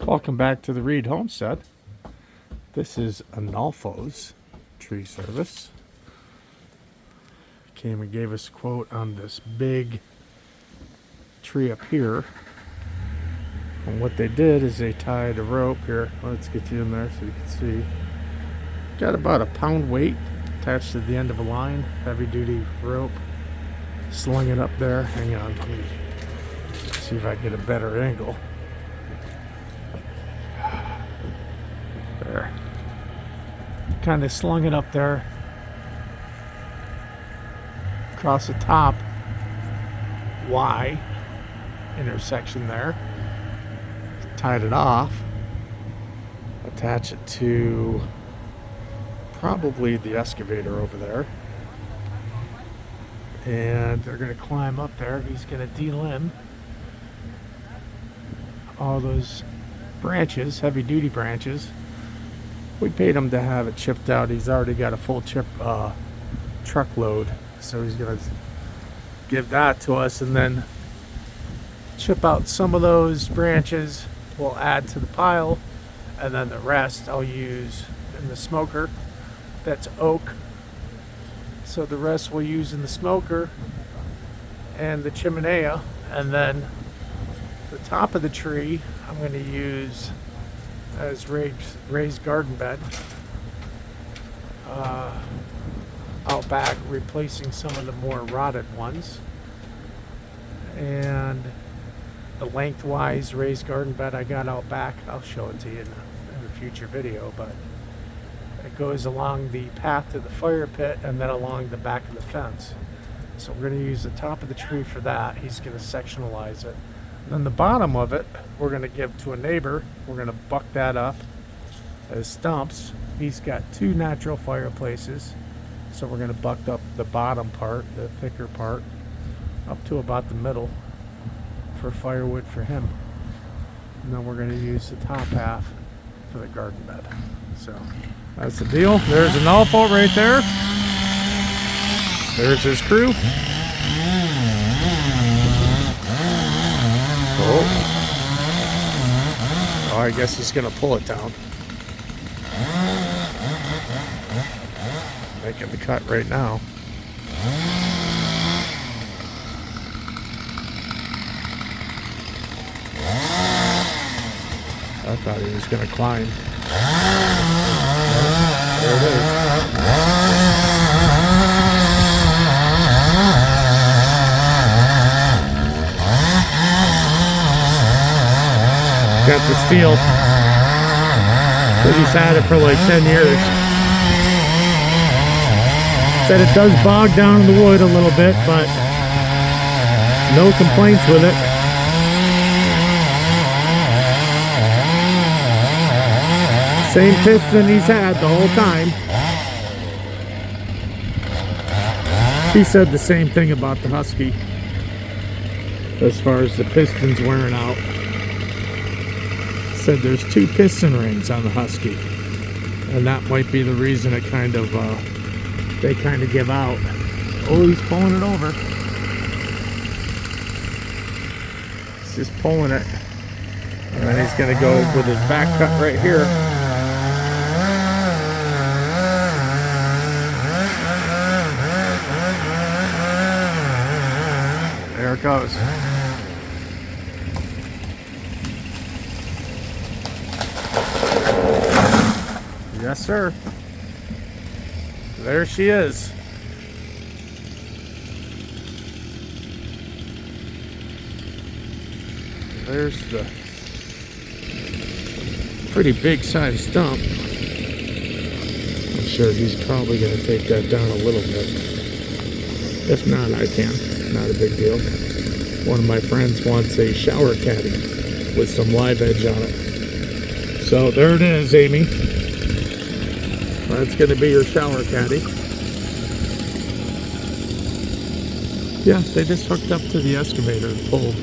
Welcome back to the Reed Homestead. This is Arnul's tree service. Came and gave us a quote on this big tree up here. And what they did is they tied a rope here. Let's get you in there so you can see. Got about a pound weight attached to the end of a line, heavy duty rope. Slung it up there. Hang on, let me see if I can get a better angle. There. Kind of slung it up there across the top Y intersection there. Tied it off. Attach it to probably the excavator over there. And they're going to climb up there. He's going to de-limb all those branches, heavy duty branches. We paid him to have it chipped out. He's already got a full truckload, so he's gonna give that to us and then chip out some of those branches. We'll add to the pile, and then the rest I'll use in the smoker. That's oak, so the rest we'll use in the smoker and the chimenea, and then the top of the tree I'm going to use as raised garden bed out back, replacing some of the more rotted ones. And the lengthwise raised garden bed I got out back, I'll show it to you in a future video, but it goes along the path to the fire pit and then along the back of the fence. So we're going to use the top of the tree for that. He's going to sectionalize it. Then the bottom of it, we're going to give to a neighbor. We're going to buck that up as stumps. He's got two natural fireplaces, so we're going to buck up the bottom part, the thicker part, up to about the middle for firewood for him. And then we're going to use the top half for the garden bed. So that's the deal. There's an Arnul right there. There's his crew. Oh, I guess he's gonna pull it down. Making the cut right now. I thought he was gonna climb. There it is. Got the steel. He's had it for like 10 years. Said it does bog down in the wood a little bit, but no complaints with it. Same piston he's had the whole time. He said the same thing about the Husky as far as the pistons wearing out. Said there's two piston rings on the Husky, and that might be the reason it kind of they kind of give out. Oh, he's pulling it over. He's just pulling it, and then he's gonna go with his back cut right here. There it goes. Yes, sir. There she is. There's the pretty big size stump. I'm sure he's probably going to take that down a little bit. If not, I can. Not a big deal. One of my friends wants a shower caddy with some live edge on it. So there it is, Amy. That's going to be your shower caddy. Yeah, they just hooked up to the excavator and pulled.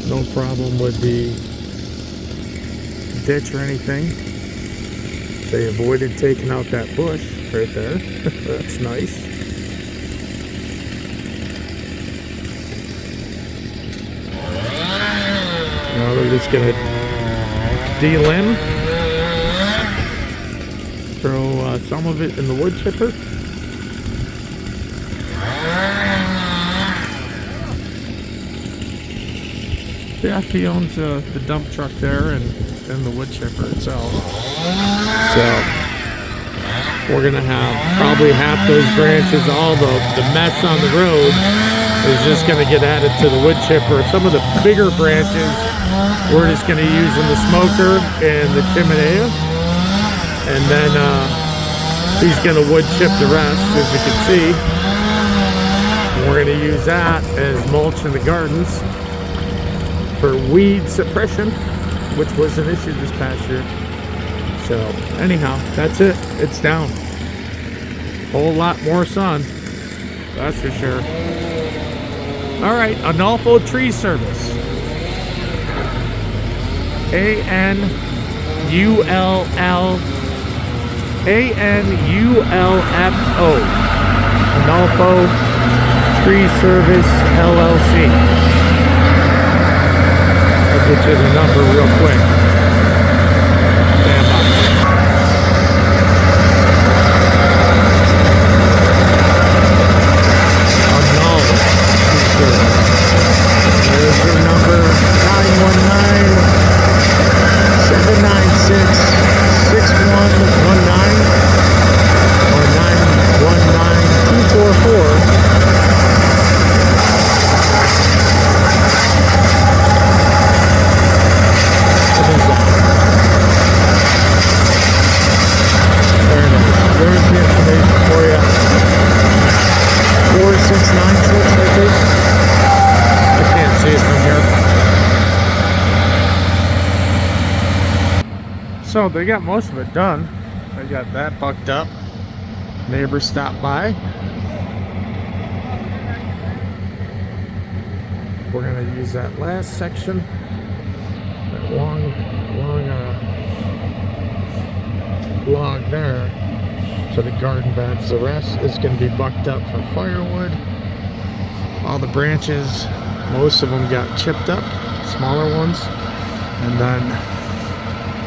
No problem with the ditch or anything. They avoided taking out that bush right there. That's nice. just gonna delimb, throw some of it in the wood chipper. Yeah, he owns the dump truck there and the wood chipper itself. So we're gonna have probably half those branches, all the mess on the road is just gonna get added to the wood chipper. Some of the bigger branches we're just gonna use in the smoker and the chimney, and then he's gonna wood chip the rest, as you can see. We're gonna use that as mulch in the gardens for weed suppression, which was an issue this past year. So anyhow, that's it. It's down. Whole lot more sun, that's for sure. All right, Arnul Tree Service. ANULFO. Arnul Tree Service LLC. I'll get you the number real quick. Stand by. Arnul Tree Service. There's your number, 919-796-6119 or 919-244. There's the information for you. 4696, I think. I can't see it from here. So they got most of it done. They got that bucked up. Neighbors stopped by. We're gonna use that last section, that long log there, for the garden beds. The rest is going to be bucked up for firewood. All the branches, most of them got chipped up, smaller ones, and then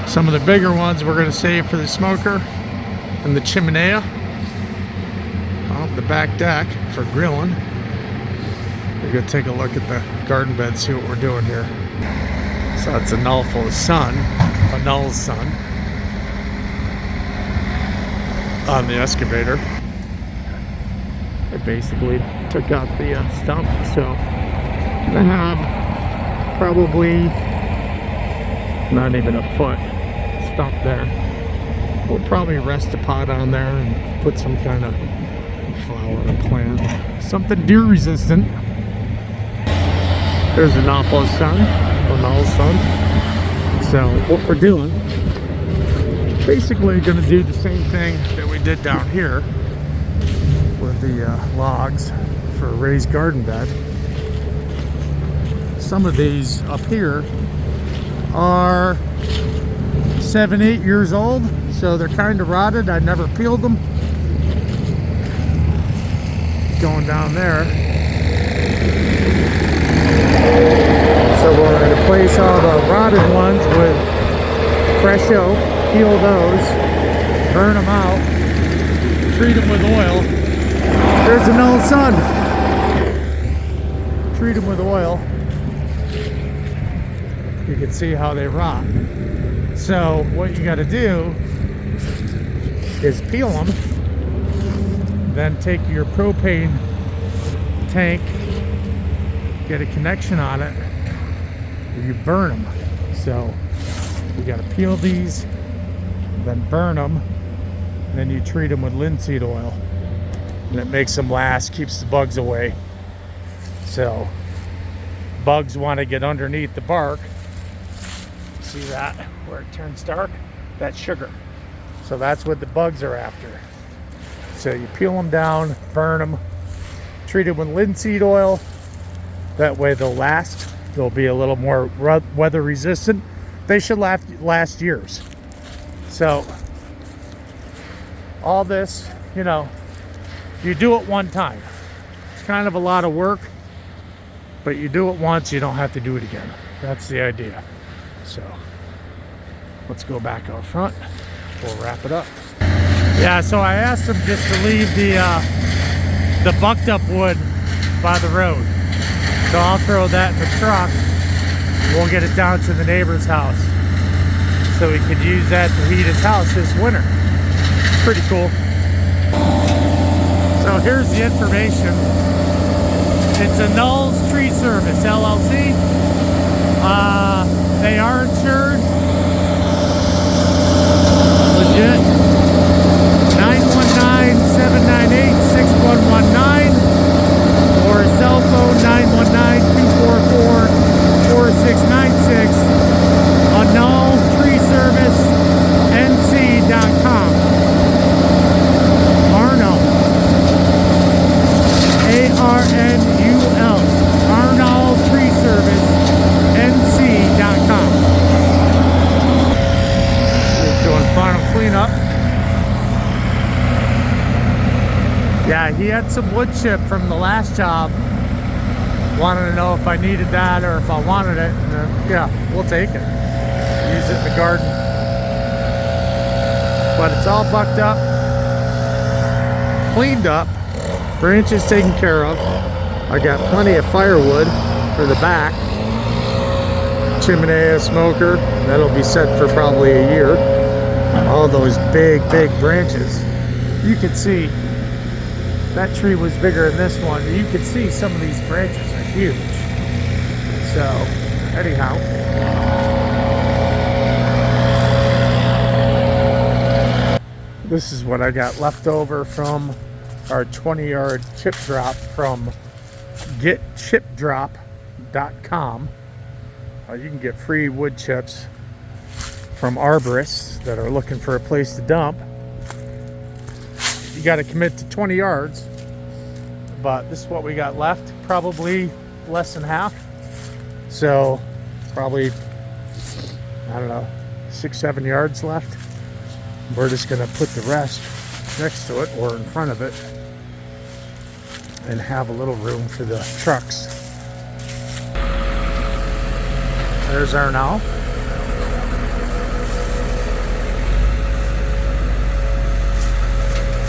some of the bigger ones we're going to save for the smoker and the chimney off the back deck for grilling. We're going to take a look at the garden bed, see what we're doing here. So that's Arnul's son, on the excavator. I basically took out the stump, so I'm gonna have probably not even a foot stump there. We'll probably rest a pot on there and put some kind of flower or plant, something deer resistant. There's Arnul's son. So what we're doing, basically going to do the same thing that we did down here with the logs for a raised garden bed. Some of these up here are 7-8 years old, so they're kind of rotted. I never peeled them. Going down there. So we're going to replace all the rotted ones with fresh oak. Peel those, burn them out, treat them with oil. There's Arnul's son. Treat them with oil. You can see how they rot. So what you got to do is peel them, then take your propane tank, get a connection on it, and you burn them. So you got to peel these, then burn them, and then you treat them with linseed oil, and it makes them last, keeps the bugs away. So bugs want to get underneath the bark. See that where it turns dark? That's sugar. So that's what the bugs are after. So you peel them down, burn them, treat them with linseed oil. That way they'll last. They'll be a little more weather resistant. They should last years. So all this, you do it one time. It's kind of a lot of work, but you do it once, you don't have to do it again. That's the idea. So let's go back out front. We'll wrap it up. Yeah, so I asked him just to leave the bucked up wood by the road. So I'll throw that in the truck. We'll get it down to the neighbor's house, so he could use that to heat his house this winter. Pretty cool. So here's the information. It's Arnul's Tree Service, LLC. They are insured. Legit. 919-798-6119 or cell phone 919-244-4696. Arnul Tree Service NC.com. Arnul. A-R-N-U-L. Arnul Tree Service NC.com. Just doing final cleanup. Yeah, he had some wood chip from the last job. Wanted to know if I needed that or if I wanted it. And yeah, we'll take it. Use it in the garden. But it's all bucked up, cleaned up, branches taken care of. I got plenty of firewood for the back. Chimney, smoker, that'll be set for probably a year. All those big branches. You can see that tree was bigger than this one. You can see some of these branches are huge. So, anyhow. This is what I got left over from our 20-yard chip drop from getchipdrop.com. You can get free wood chips from arborists that are looking for a place to dump. You got to commit to 20 yards, but this is what we got left, probably less than half. So probably, I don't know, 6-7 yards left. We're just going to put the rest next to it or in front of it and have a little room for the trucks. There's Arnul.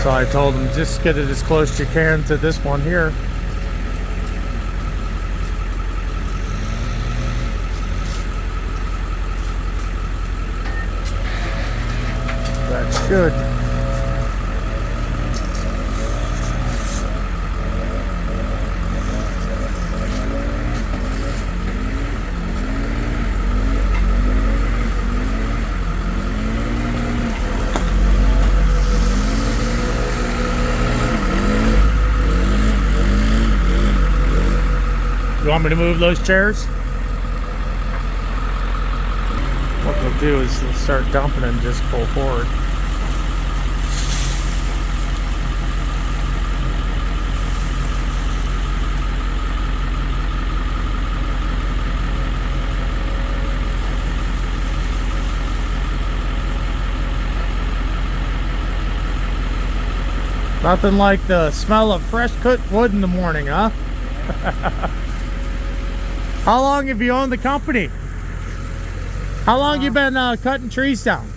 So I told him just get it as close as you can to this one here. That should. You want me to move those chairs? What they'll do is they'll start dumping and just pull forward. Nothing like the smell of fresh cut wood in the morning, huh? How long have you owned the company? How long you been cutting trees down?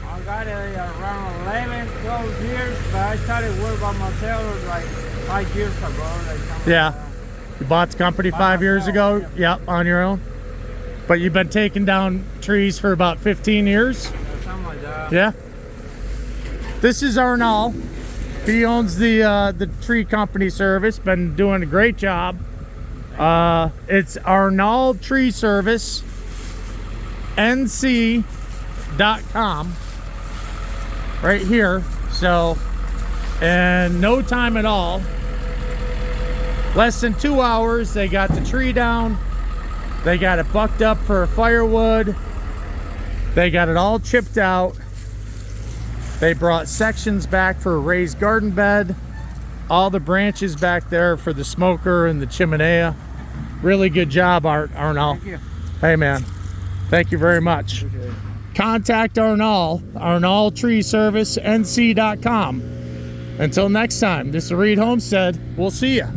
I got it around 11, 12 years, but I started work by myself like 5 years ago. Yeah. You bought the company 5 years ago? Yep, on your own. But you've been taking down trees for about 15 years? Yeah, something like that. Yeah. This is Arnul. He owns the tree company service. Been doing a great job. It's Arnul Tree Service NC.com right here. So, in no time at all, less than 2 hours, they got the tree down. They got it bucked up for firewood. They got it all chipped out. They brought sections back for a raised garden bed. All the branches back there for the smoker and the chimney. Really good job, Arnul. Thank you. Hey, man. Thank you very much. Okay. Contact Arnul, Arnul Tree Service NC.com. Until next time, this is Reed Homestead. We'll see ya.